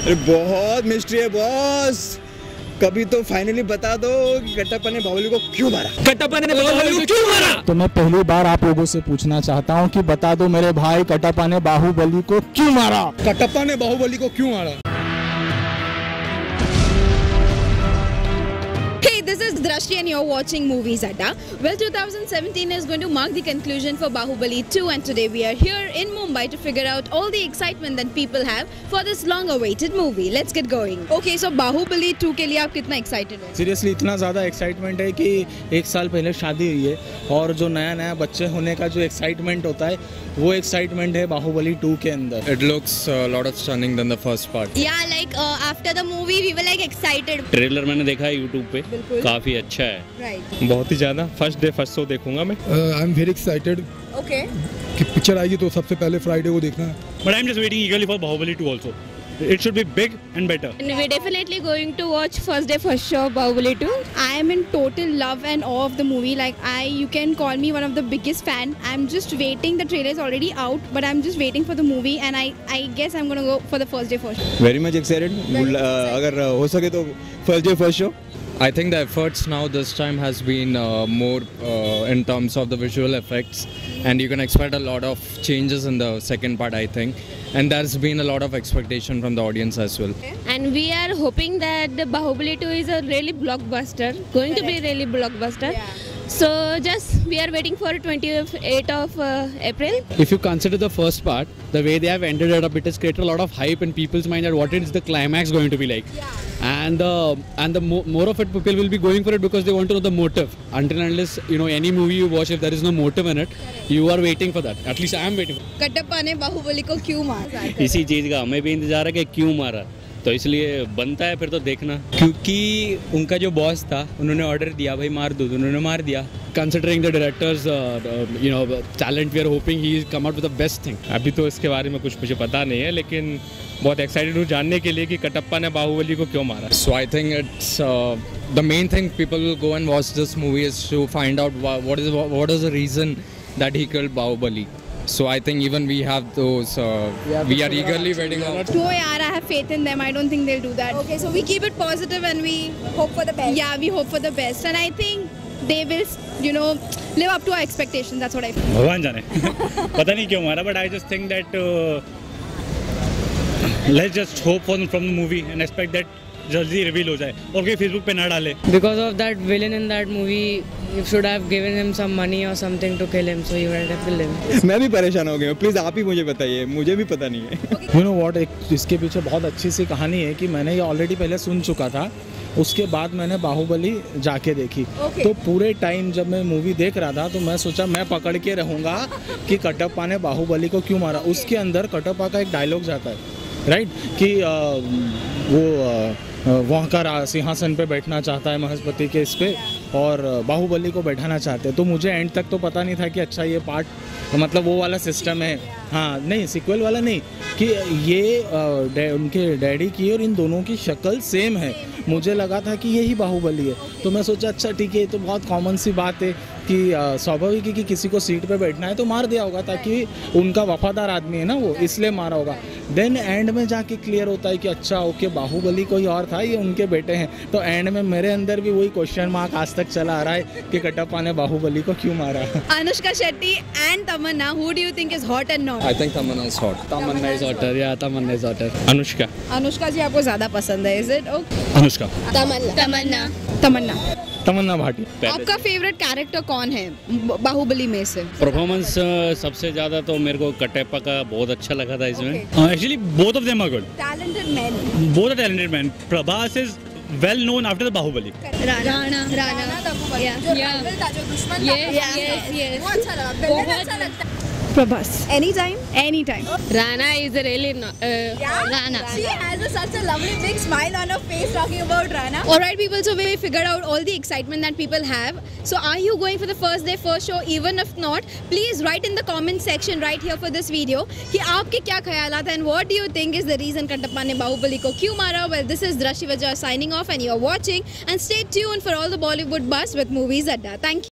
अरे बहुत मिस्ट्री है बॉस, कभी तो फाइनली बता दो कि कटप्पा ने बाहुबली को क्यों मारा। कटप्पा ने बाहुबली को क्यों मारा? तो मैं पहली बार आप लोगों से पूछना चाहता हूं कि बता दो मेरे भाई, कटप्पा ने बाहुबली को क्यों मारा? कटप्पा ने बाहुबली को क्यों मारा? This is Drashti and you're watching Movies Adda. Well, 2017 is going to mark the conclusion for Bahubali 2 and today we are here in Mumbai to figure out all the excitement that people have for this long-awaited movie. Let's get going. Okay, so Bahubali 2 के लिए आप कितना excited हो? Seriously इतना ज़्यादा excitement है कि एक साल पहले शादी हुई है और जो नया नया बच्चे होने का जो एक्साइटमेंट होता है वो एक्साइटमेंट है बाहुबली 2 के अंदर। It looks a lot of stunning than the first part. Yeah, like after the movie we were like excited. Trailer मैंने देखा है YouTube पे, काफी अच्छा है। Right. बहुत ही ज़्यादा फर्स्ट डे फर्स्ट शो देखूंगा मैं। I am very excited Okay. कि पिक्चर आएगी तो सबसे पहले फ्राइडे को देखना है। But I'm just waiting eagerly for Bahubali 2 also. It should be big and better. And we're definitely going to watch first day first show Bahubali 2. I am in total love and awe of the movie. Like you can call me one of the biggest fan. I'm just waiting. The trailer is already out, but I'm just waiting for the movie, and I guess I'm gonna go for the first day first show. Very much excited. अगर हो सके तो first day first show. I think the efforts now this time has been more in terms of the visual effects, and you can expect a lot of changes in the second part, I think, and there's been a lot of expectation from the audience as well. And we are hoping that the Bahubali 2 is a really blockbuster, going to be really blockbuster. Yeah. So just we are waiting for 28th of April. If you consider the first part, the way they have ended it up, it has created a lot of hype in people's mind that what is the climax going to be like. Yeah. And more of it, people will be going for it because they want to know the motive. Until and unless any movie you watch, if there is no motive in it, you are waiting for that. At least I am waiting. Kattappa ने बाहुबली को क्यों मारा? इसी चीज का हमें भी इंतजार है कि क्यों मारा, तो इसलिए बनता है फिर तो देखना। क्योंकि उनका जो बॉस था उन्होंने ऑर्डर दिया भाई मार दो, तो उन्होंने मार दिया। Considering the director's talent, we are hoping he come out with the best thing. अभी तो इसके बारे में कुछ मुझे पता नहीं है, लेकिन बहुत एक्साइटेड हूँ जानने के लिए कि कटप्पा ने बाहुबली को क्यों मारा। So I think it's the main thing people will go and watch this movie is to find out what is the reason that he killed Bahubali. So I think even we have those. We are eagerly waiting. No, yaar, I have faith in them. I don't think they'll do that. Okay, so we keep it positive and we hope for the best. Yeah, we hope for the best, and I think they will, live up to our expectations. That's what I feel. भगवान जाने पता नहीं क्यों मारा, but I just think that let's just hope from the movie and expect that जल्दी reveal हो जाए और कोई फेसबुक पे ना डाले। Because of that villain in that movie, you should have given him some money or something to kill him, so you would have killed him. मैं भी परेशान हो गया हूँ, प्लीज आप ही मुझे बताइए, मुझे भी पता नहीं है। You know what, इसके पीछे बहुत अच्छी सी कहानी है कि मैंने ये ऑलरेडी पहले सुन चुका था, उसके बाद मैंने बाहुबली जाके देखी। तो पूरे टाइम जब मैं मूवी देख रहा था तो मैं सोचा मैं पकड़ के रहूँगा कि कटप्पा ने बाहुबली को क्यों मारा। उसके अंदर कटप्पा का एक डायलॉग जाता है, राइट, कि वो वहाँ का सिंहासन पे बैठना चाहता है महेशपति के इस पे, और बाहुबली को बैठाना चाहते हैं। तो मुझे एंड तक तो पता नहीं था कि अच्छा ये पार्ट मतलब वो वाला सिस्टम है, हाँ नहीं सीक्वल वाला नहीं, कि ये उनके डैडी की और इन दोनों की शक्ल सेम है। मुझे लगा था कि यही बाहुबली है, तो मैं सोचा अच्छा ठीक है, ये तो बहुत कॉमन सी बात है कि स्वाभाविक है कि किसी को सीट पे बैठना है तो मार दिया होगा, ताकि उनका वफादार आदमी है ना वो, इसलिए मारा होगा। देन एंड में जाके क्लियर होता है कि अच्छा ओके बाहुबली कोई और था, ये उनके बेटे हैं। तो एंड में मेरे अंदर भी वही क्वेश्चन मार्क आज तक चला आ रहा है कि कटप्पा ने बाहुबली को क्यों मारा। Anushka Shetty and Tamanna, who do you think is hot and not? I think Tamanna is hot. Tamanna is hotter, yeah, Tamanna is hotter. Anushka. Anushka जी आपको ज्यादा पसंद है, is it? Okay. अनुष्का। तमन्ना भाटी। आपका फेवरेट कैरेक्टर कौन है बाहुबली में से? परफॉर्मेंस सबसे ज्यादा तो मेरे को कटप्पा का बहुत अच्छा लगा था इसमें। Actually, both of them are good. Talented men. Both are talented men. Prabhas is well known after the Bahubali. Rana. Yeah. जो दुश्मन Yes. वो अच्छा लगा, विलेन अच्छा लगता है। Prabhas. Anytime. Rana is a really Rana. She has such a lovely big smile on her face talking about Rana. Alright people, so we figured out all the excitement that people have. So are you going for the first day first show? Even if not, please write in the comment section right here for this video कि आपके क्या ख्यालात हैं and what do you think is the reason Kattappa ने बाहुबली को क्यों मारा? Well, this is Drashti Vajra signing off and you are watching, and stay tuned for all the Bollywood buzz with Movies Adda. Thank you.